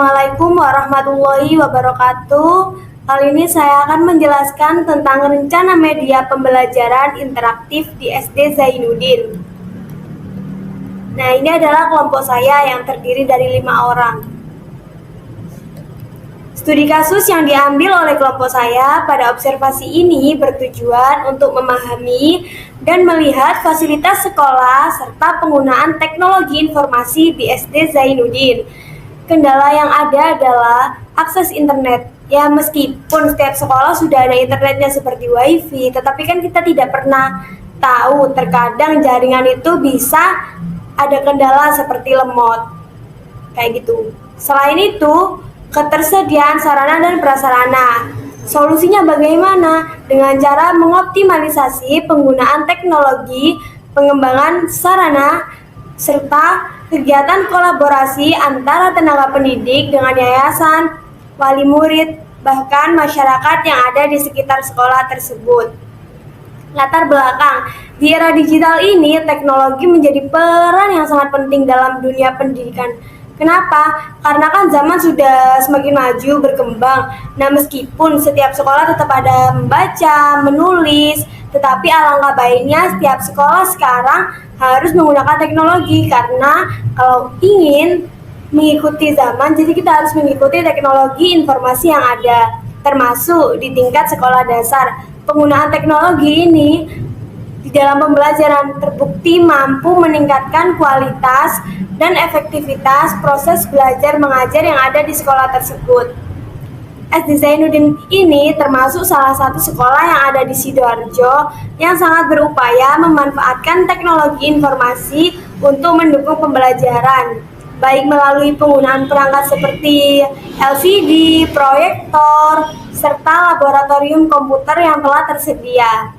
Assalamualaikum warahmatullahi wabarakatuh. Kali ini saya akan menjelaskan tentang rencana media pembelajaran interaktif di SD Zainuddin. Nah, ini adalah kelompok saya yang terdiri dari 5 orang. Studi kasus yang diambil oleh kelompok saya pada observasi ini bertujuan untuk memahami dan melihat fasilitas sekolah serta penggunaan teknologi informasi di SD Zainuddin. Kendala yang ada adalah akses internet. Ya, meskipun setiap sekolah sudah ada internetnya seperti wifi, tetapi kan kita tidak pernah tahu, terkadang jaringan itu bisa ada kendala seperti lemot, kayak gitu. Selain itu, ketersediaan sarana dan prasarana. Solusinya bagaimana? Dengan cara mengoptimalisasi penggunaan teknologi, pengembangan sarana, serta kegiatan kolaborasi antara tenaga pendidik dengan yayasan, wali murid, bahkan masyarakat yang ada di sekitar sekolah tersebut. Latar belakang, di era digital ini teknologi menjadi peran yang sangat penting dalam dunia pendidikan. Kenapa? Karena kan zaman sudah semakin maju, berkembang. Nah, meskipun setiap sekolah tetap ada membaca, menulis, tetapi alangkah baiknya setiap sekolah sekarang harus menggunakan teknologi, karena kalau ingin mengikuti zaman, jadi kita harus mengikuti teknologi informasi yang ada, termasuk di tingkat sekolah dasar. Penggunaan teknologi ini di dalam pembelajaran terbukti mampu meningkatkan kualitas dan efektivitas proses belajar mengajar yang ada di sekolah tersebut. SD Zainuddin ini termasuk salah satu sekolah yang ada di Sidoarjo yang sangat berupaya memanfaatkan teknologi informasi untuk mendukung pembelajaran, baik melalui penggunaan perangkat seperti LCD, proyektor, serta laboratorium komputer yang telah tersedia.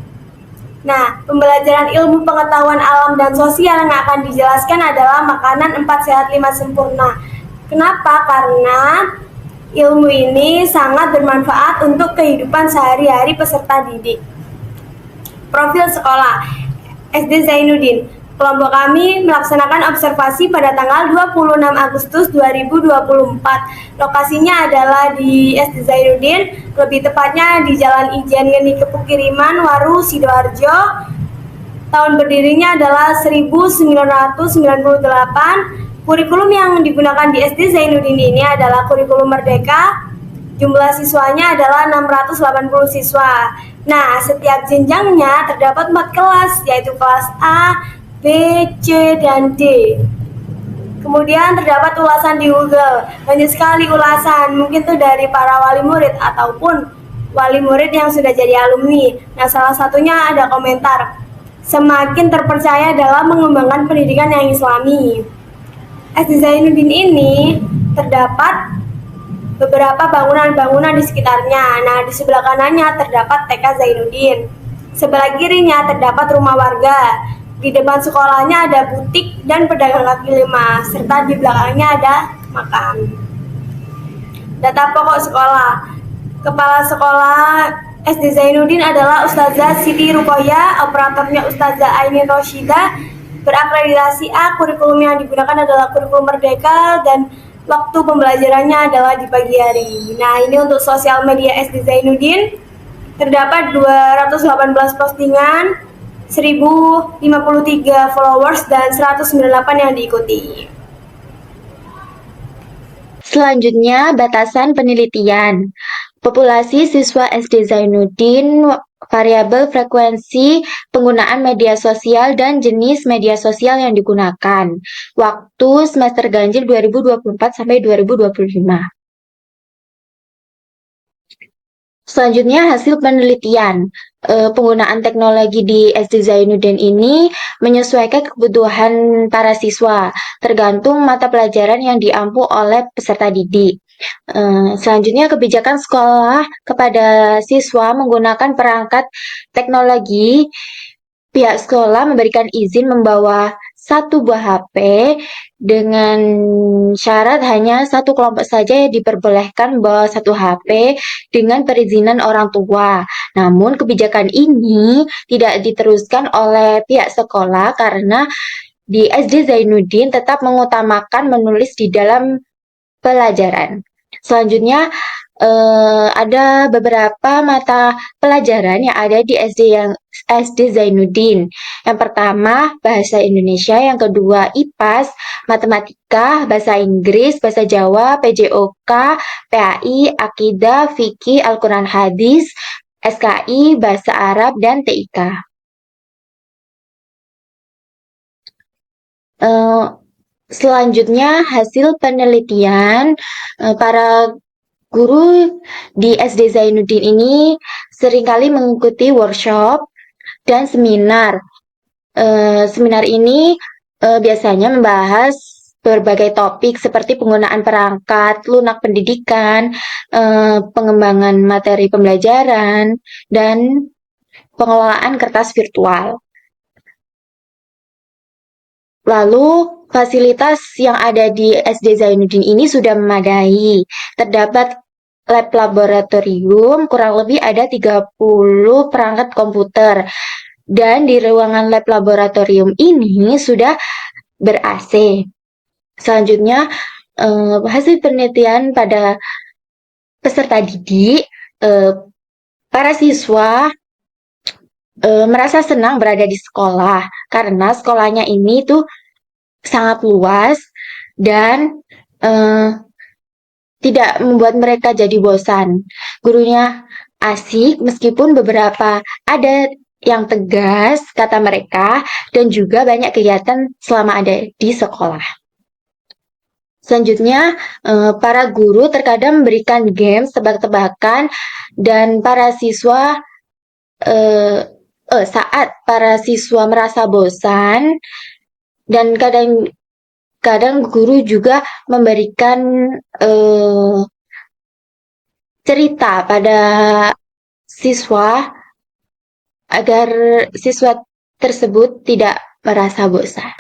Nah, pembelajaran ilmu pengetahuan alam dan sosial yang akan dijelaskan adalah makanan 4 sehat 5 sempurna. Kenapa? Karena ilmu ini sangat bermanfaat untuk kehidupan sehari-hari peserta didik. Profil sekolah SD Zainuddin. Kelompok kami melaksanakan observasi pada tanggal 26 Agustus 2024. Lokasinya adalah di SD Zainuddin, lebih tepatnya di Jalan Ijen Geni Kepukiriman, Waru, Sidoarjo. Tahun berdirinya adalah 1998. Kurikulum yang digunakan di SD Zainuddin ini adalah kurikulum merdeka. Jumlah siswanya adalah 680 siswa. Nah, setiap jenjangnya terdapat 4 kelas, yaitu kelas A, B, C, dan D. Kemudian terdapat ulasan di Google. Banyak sekali ulasan, mungkin tuh dari para wali murid ataupun wali murid yang sudah jadi alumni. Nah, salah satunya ada komentar, semakin terpercaya dalam mengembangkan pendidikan yang islami. SD Zainuddin ini terdapat beberapa bangunan-bangunan di sekitarnya. Nah, di sebelah kanannya terdapat TK Zainuddin. Sebelah kirinya terdapat rumah warga. Di depan sekolahnya ada butik dan pedagang kaki lima, serta di belakangnya ada makam. Data pokok sekolah. Kepala sekolah SD Zainuddin adalah Ustazah Siti Rukoya, operatornya Ustazah Aini Roshida, berakreditasi A, kurikulum yang digunakan adalah kurikulum merdeka, dan waktu pembelajarannya adalah di pagi hari. Nah, ini untuk sosial media SD Zainuddin, terdapat 218 postingan, 1053 followers, dan 198 yang diikuti. Selanjutnya, batasan penelitian. Populasi siswa SD Zainuddin, variabel frekuensi penggunaan media sosial dan jenis media sosial yang digunakan. Waktu semester ganjil 2024 sampai 2025. Selanjutnya, hasil penelitian. Penggunaan teknologi di SD Zainuddin ini menyesuaikan kebutuhan para siswa, tergantung mata pelajaran yang diampu oleh peserta didik. Selanjutnya, kebijakan sekolah kepada siswa menggunakan perangkat teknologi. Pihak sekolah memberikan izin membawa 1 buah HP dengan syarat hanya 1 kelompok saja yang diperbolehkan membawa 1 HP dengan perizinan orang tua. Namun kebijakan ini tidak diteruskan oleh pihak sekolah karena di SD Zainuddin tetap mengutamakan menulis di dalam pelajaran. Selanjutnya ada beberapa mata pelajaran yang ada di SD Zainuddin. Yang pertama bahasa Indonesia, yang kedua IPAS, matematika, bahasa Inggris, bahasa Jawa, PJOK, PAI, Akidah, Fikih, Al-Quran Hadis, SKI, bahasa Arab, dan TIK. Selanjutnya hasil penelitian para guru di SD Zainuddin ini seringkali mengikuti workshop dan seminar. Seminar ini biasanya membahas berbagai topik seperti penggunaan perangkat lunak pendidikan, pengembangan materi pembelajaran, dan pengelolaan kertas virtual. Lalu, fasilitas yang ada di SD Zainuddin ini sudah memadai. Terdapat lab laboratorium, kurang lebih ada 30 perangkat komputer. Dan di ruangan lab laboratorium ini sudah ber-AC. Selanjutnya, hasil penelitian pada peserta didik, para siswa merasa senang berada di sekolah karena sekolahnya ini tuh sangat luas dan tidak membuat mereka jadi bosan. Gurunya asik meskipun beberapa ada yang tegas kata mereka, dan juga banyak kegiatan selama ada di sekolah. Selanjutnya, para guru terkadang memberikan game tebak-tebakan dan para siswa saat para siswa merasa bosan, dan kadang guru juga memberikan cerita pada siswa agar siswa tersebut tidak merasa bosan.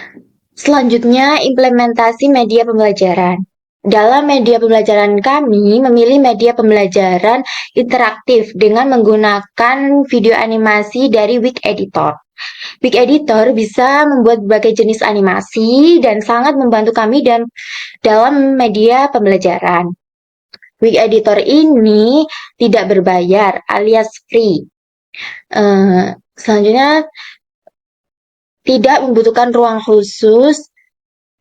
Selanjutnya, implementasi media pembelajaran. Dalam media pembelajaran kami memilih media pembelajaran interaktif dengan menggunakan video animasi dari Wik Editor. Wik Editor bisa membuat berbagai jenis animasi dan sangat membantu kami dalam media pembelajaran. Wik Editor ini tidak berbayar alias free. Selanjutnya, tidak membutuhkan ruang khusus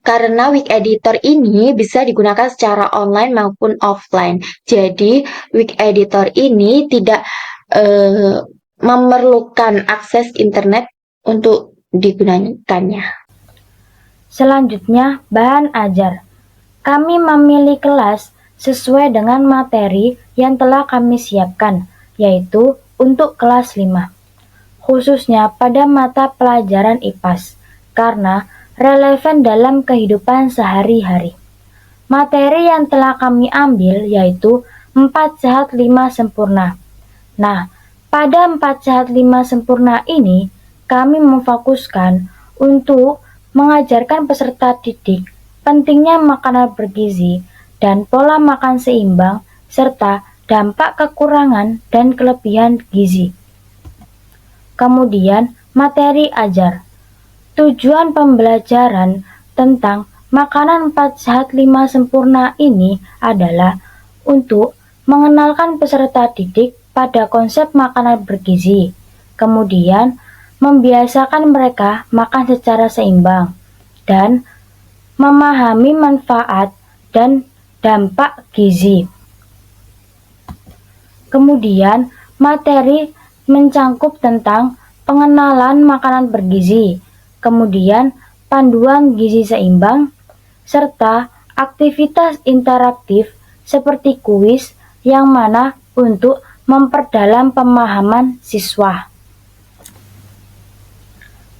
karena Wik Editor ini bisa digunakan secara online maupun offline. Jadi, Wik Editor ini tidak memerlukan akses internet untuk digunakannya. Selanjutnya, bahan ajar. Kami memilih kelas sesuai dengan materi yang telah kami siapkan, yaitu untuk kelas 5. Khususnya pada mata pelajaran IPAS, karena relevan dalam kehidupan sehari-hari. Materi yang telah kami ambil yaitu 4 sehat 5 sempurna. Nah, pada 4 sehat 5 sempurna ini, kami memfokuskan untuk mengajarkan peserta didik pentingnya makanan bergizi dan pola makan seimbang, serta dampak kekurangan dan kelebihan gizi. Kemudian, materi ajar. Tujuan pembelajaran tentang makanan 4 sehat 5 sempurna ini adalah untuk mengenalkan peserta didik pada konsep makanan bergizi, kemudian membiasakan mereka makan secara seimbang, dan memahami manfaat dan dampak gizi. Kemudian, materi mencangkup tentang pengenalan makanan bergizi, kemudian panduan gizi seimbang, serta aktivitas interaktif seperti kuis yang mana untuk memperdalam pemahaman siswa.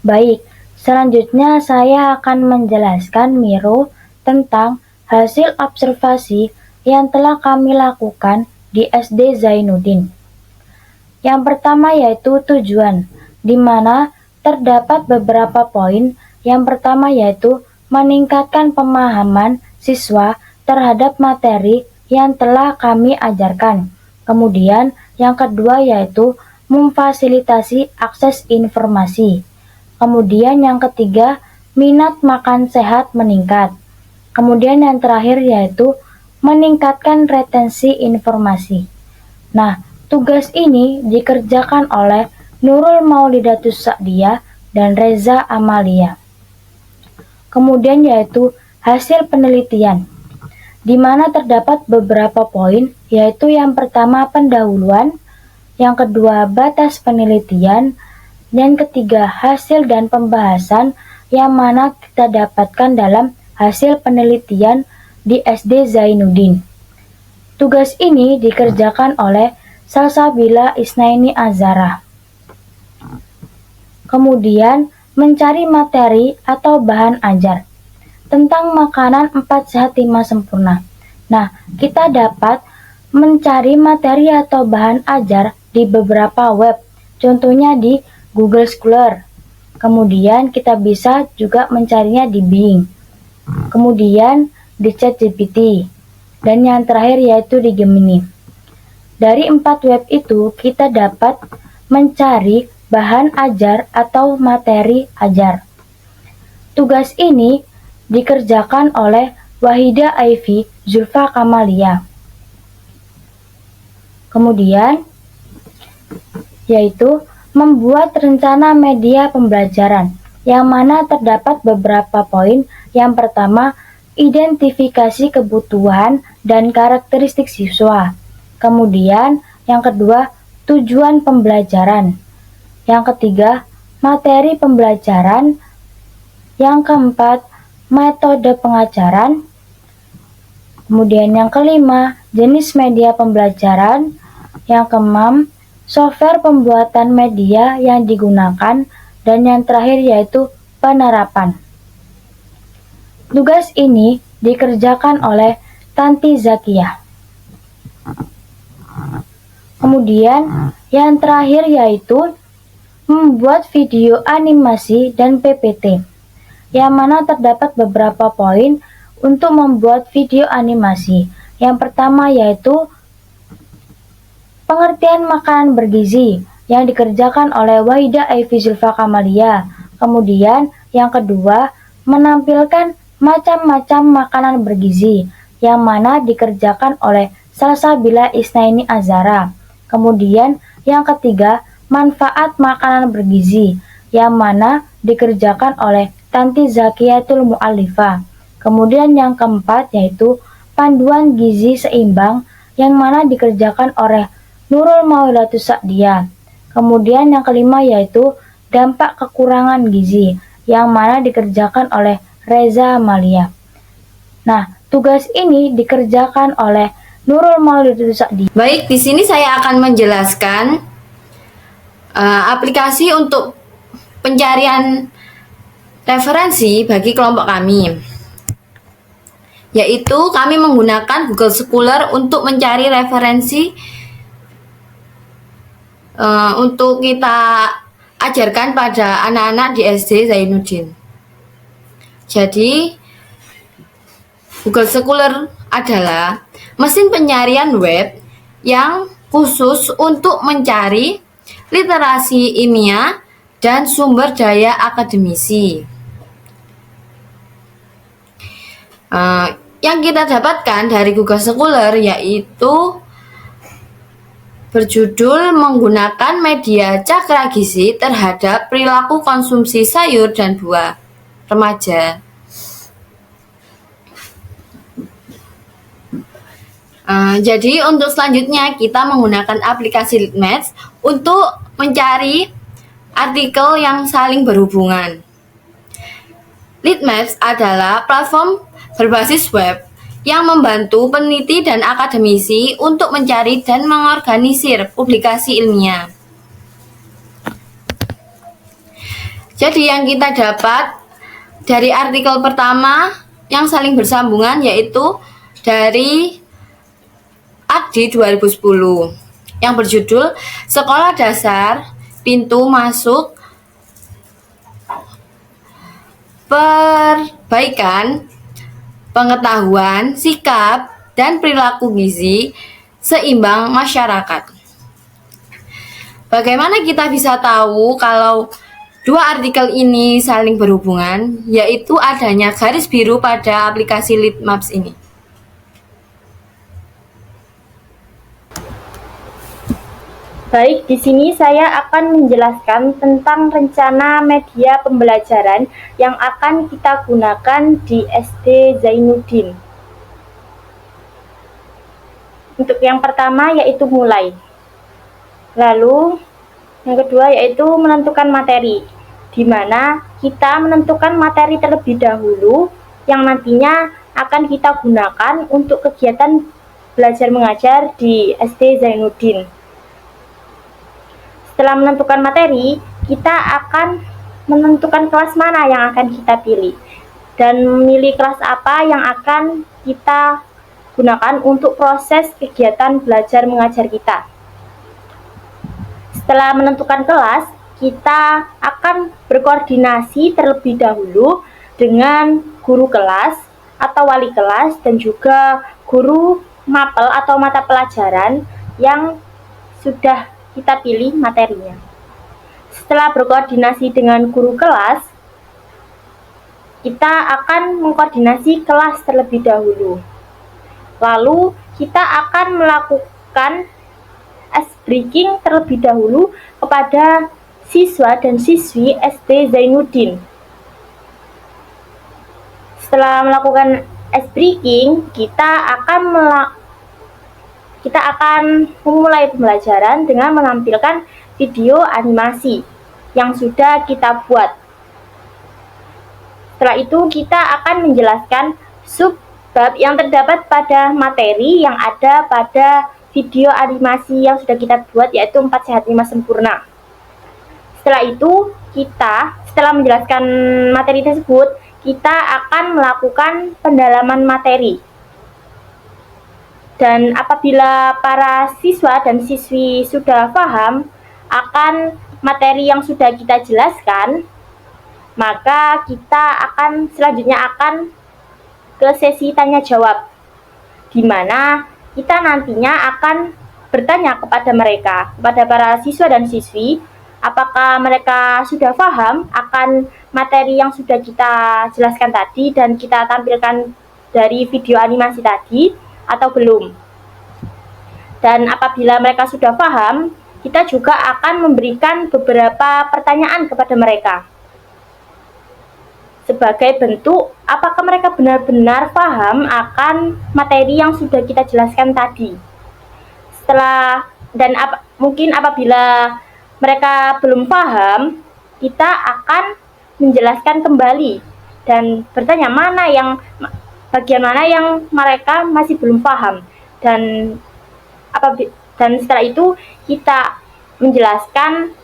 Baik, selanjutnya saya akan menjelaskan Miro tentang hasil observasi yang telah kami lakukan di SD Zainuddin. Yang pertama yaitu tujuan, di mana terdapat beberapa poin. Yang pertama yaitu meningkatkan pemahaman siswa terhadap materi yang telah kami ajarkan. Kemudian yang kedua yaitu memfasilitasi akses informasi. Kemudian yang ketiga, minat makan sehat meningkat. Kemudian yang terakhir yaitu meningkatkan retensi informasi. Nah, tugas ini dikerjakan oleh Nurul Maulidatus Sa'diyah dan Reza Amalia. Kemudian yaitu hasil penelitian, di mana terdapat beberapa poin, yaitu yang pertama pendahuluan, yang kedua batas penelitian, dan ketiga hasil dan pembahasan yang mana kita dapatkan dalam hasil penelitian di SD Zainuddin. Tugas ini dikerjakan oleh Salsabila Isnaini Azara. Kemudian mencari materi atau bahan ajar tentang makanan 4 sehat 5 sempurna. Nah, kita dapat mencari materi atau bahan ajar di beberapa web, contohnya di Google Scholar. Kemudian kita bisa juga mencarinya di Bing. Kemudian di ChatGPT. Dan yang terakhir yaitu di Gemini. Dari 4 web itu kita dapat mencari bahan ajar atau materi ajar. Tugas ini dikerjakan oleh Wahida Aifi Zulfa Kamalia. Kemudian yaitu membuat rencana media pembelajaran, yang mana terdapat beberapa poin. Yang pertama, identifikasi kebutuhan dan karakteristik siswa. Kemudian yang kedua, tujuan pembelajaran. Yang ketiga, materi pembelajaran. Yang keempat, metode pengajaran. Kemudian yang kelima, jenis media pembelajaran. Yang keenam, software pembuatan media yang digunakan. Dan yang terakhir yaitu penerapan. Tugas ini dikerjakan oleh Tanti Zakiyah. Kemudian yang terakhir yaitu membuat video animasi dan PPT, yang mana terdapat beberapa poin untuk membuat video animasi. Yang pertama yaitu pengertian makanan bergizi yang dikerjakan oleh Wahida Aifi Zulfa Kamalia. Kemudian yang kedua, menampilkan macam-macam makanan bergizi yang mana dikerjakan oleh Salsabila Isnaini Azara. Kemudian yang ketiga, manfaat makanan bergizi yang mana dikerjakan oleh Tanti Zakiyatul Mu'alifah. Kemudian yang keempat yaitu panduan gizi seimbang yang mana dikerjakan oleh Nurul Maulidatus Sa'diyah. Kemudian yang kelima yaitu dampak kekurangan gizi yang mana dikerjakan oleh Reza Amalia. Nah, tugas ini dikerjakan oleh Nurul Maulidatus Sa'diyah. Baik, di sini saya akan menjelaskan aplikasi untuk pencarian referensi bagi kelompok kami. Yaitu kami menggunakan Google Scholar untuk mencari referensi untuk kita ajarkan pada anak-anak di SD Zainuddin. Jadi, Google Scholar adalah mesin pencarian web yang khusus untuk mencari literasi ilmiah dan sumber daya akademisi. Yang kita dapatkan dari Google Scholar yaitu berjudul menggunakan media cakra gizi terhadap perilaku konsumsi sayur dan buah remaja. Jadi untuk selanjutnya kita menggunakan aplikasi Litmaps untuk mencari artikel yang saling berhubungan. Litmaps adalah platform berbasis web yang membantu peneliti dan akademisi untuk mencari dan mengorganisir publikasi ilmiah. Jadi yang kita dapat dari artikel pertama yang saling bersambungan yaitu dari Adi 2010 yang berjudul Sekolah Dasar Pintu Masuk Perbaikan Pengetahuan, Sikap, dan Perilaku Gizi Seimbang Masyarakat. Bagaimana kita bisa tahu kalau dua artikel ini saling berhubungan, yaitu adanya garis biru pada aplikasi Litmaps ini. Baik, di sini saya akan menjelaskan tentang rencana media pembelajaran yang akan kita gunakan di SD Zainuddin. Untuk yang pertama yaitu mulai. Lalu yang kedua yaitu menentukan materi, di mana kita menentukan materi terlebih dahulu yang nantinya akan kita gunakan untuk kegiatan belajar mengajar di SD Zainuddin. Setelah menentukan materi, kita akan menentukan kelas mana yang akan kita pilih dan memilih kelas apa yang akan kita gunakan untuk proses kegiatan belajar mengajar kita. Setelah menentukan kelas, kita akan berkoordinasi terlebih dahulu dengan guru kelas atau wali kelas dan juga guru mapel atau mata pelajaran yang sudah kita pilih materinya. Setelah berkoordinasi dengan guru kelas, kita akan mengkoordinasi kelas terlebih dahulu. Lalu kita akan melakukan ice breaking terlebih dahulu kepada siswa dan siswi SD Zainuddin. Setelah melakukan ice breaking, kita akan memulai pembelajaran dengan menampilkan video animasi yang sudah kita buat. Setelah itu kita akan menjelaskan subbab yang terdapat pada materi yang ada pada video animasi yang sudah kita buat, yaitu 4 Sehat 5 Sempurna. Setelah itu setelah menjelaskan materi tersebut, kita akan melakukan pendalaman materi. Dan apabila para siswa dan siswi sudah paham akan materi yang sudah kita jelaskan, maka kita selanjutnya akan ke sesi tanya jawab, di mana kita nantinya akan bertanya kepada para siswa dan siswi, apakah mereka sudah paham akan materi yang sudah kita jelaskan tadi dan kita tampilkan dari video animasi tadi atau belum. Dan apabila mereka sudah paham, kita juga akan memberikan beberapa pertanyaan kepada mereka sebagai bentuk apakah mereka benar-benar paham akan materi yang sudah kita jelaskan tadi. Mungkin apabila mereka belum paham, kita akan menjelaskan kembali dan bertanya bagian mana yang mereka masih belum paham, dan setelah itu kita menjelaskan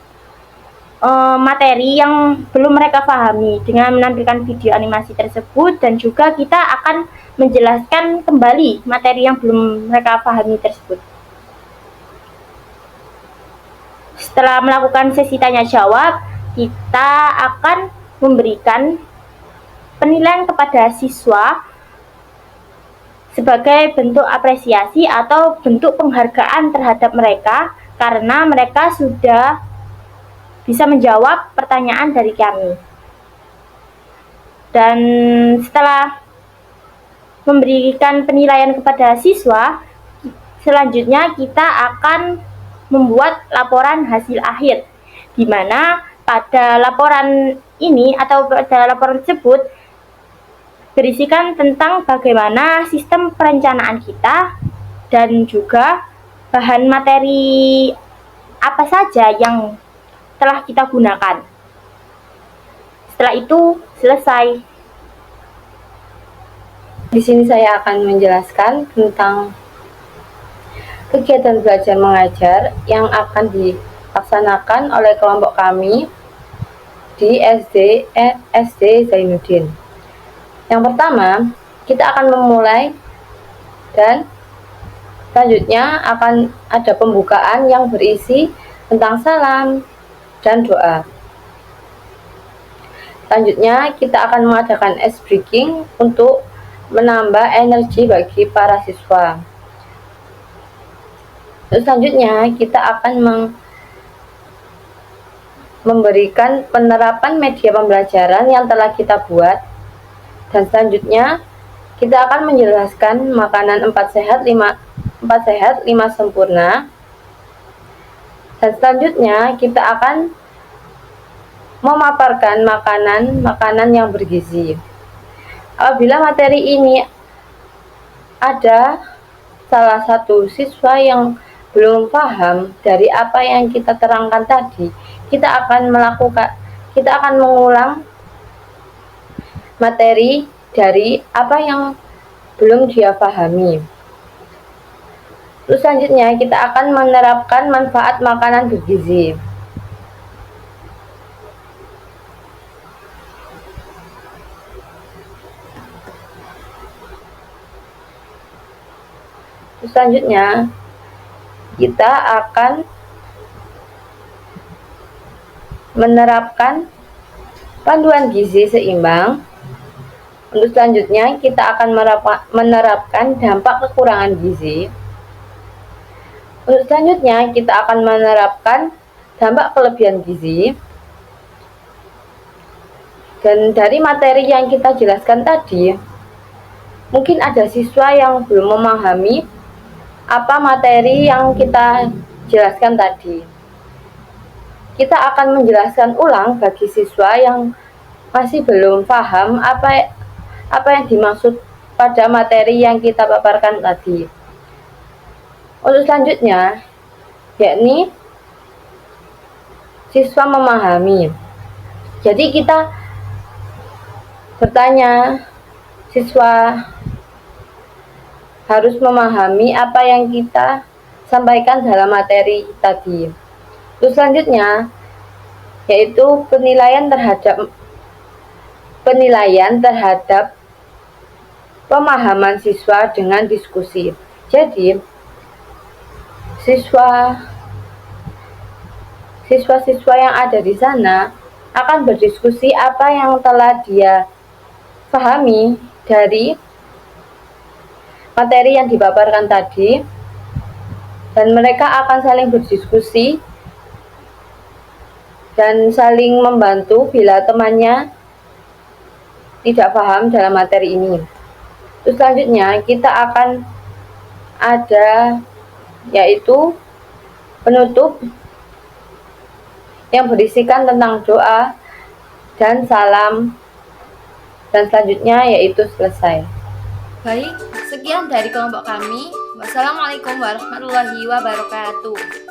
materi yang belum mereka pahami dengan menampilkan video animasi tersebut, dan juga kita akan menjelaskan kembali materi yang belum mereka pahami tersebut. Setelah melakukan sesi tanya jawab, kita akan memberikan penilaian kepada siswa sebagai bentuk apresiasi atau bentuk penghargaan terhadap mereka karena mereka sudah bisa menjawab pertanyaan dari kami. Dan setelah memberikan penilaian kepada siswa, selanjutnya kita akan membuat laporan hasil akhir, di mana pada laporan ini atau pada laporan tersebut berisikan tentang bagaimana sistem perencanaan kita dan juga bahan materi apa saja yang telah kita gunakan. Setelah itu selesai. Di sini saya akan menjelaskan tentang kegiatan belajar mengajar yang akan dilaksanakan oleh kelompok kami di SD Zainuddin. Yang pertama, kita akan memulai dan selanjutnya akan ada pembukaan yang berisi tentang salam dan doa. Selanjutnya, kita akan mengadakan ice breaking untuk menambah energi bagi para siswa. Selanjutnya, kita akan memberikan penerapan media pembelajaran yang telah kita buat. Dan selanjutnya, kita akan menjelaskan makanan 4 sehat 5 sempurna Dan selanjutnya kita akan memaparkan makanan yang bergizi. Apabila materi ini ada salah satu siswa yang belum paham dari apa yang kita terangkan tadi, kita akan mengulang materi dari apa yang belum dia pahami. Terus selanjutnya kita akan menerapkan manfaat makanan bergizi. Terus selanjutnya kita akan menerapkan panduan gizi seimbang. Untuk selanjutnya kita akan menerapkan dampak kekurangan gizi. Untuk selanjutnya kita akan menerapkan dampak kelebihan gizi. Dan dari materi yang kita jelaskan tadi, mungkin ada siswa yang belum memahami apa materi yang kita jelaskan tadi. Kita akan menjelaskan ulang bagi siswa yang masih belum paham apa yang dimaksud pada materi yang kita paparkan tadi. Untuk selanjutnya, yakni siswa memahami. Jadi kita bertanya, siswa harus memahami apa yang kita sampaikan dalam materi tadi. Terus selanjutnya yaitu penilaian terhadap pemahaman siswa dengan diskusi. Jadi siswa-siswa yang ada di sana akan berdiskusi apa yang telah dia pahami dari materi yang dipaparkan tadi, dan mereka akan saling berdiskusi dan saling membantu bila temannya tidak paham dalam materi ini. Terus selanjutnya kita akan ada yaitu penutup yang berisikan tentang doa dan salam, dan selanjutnya yaitu selesai. Baik, sekian dari kelompok kami. Wassalamualaikum warahmatullahi wabarakatuh.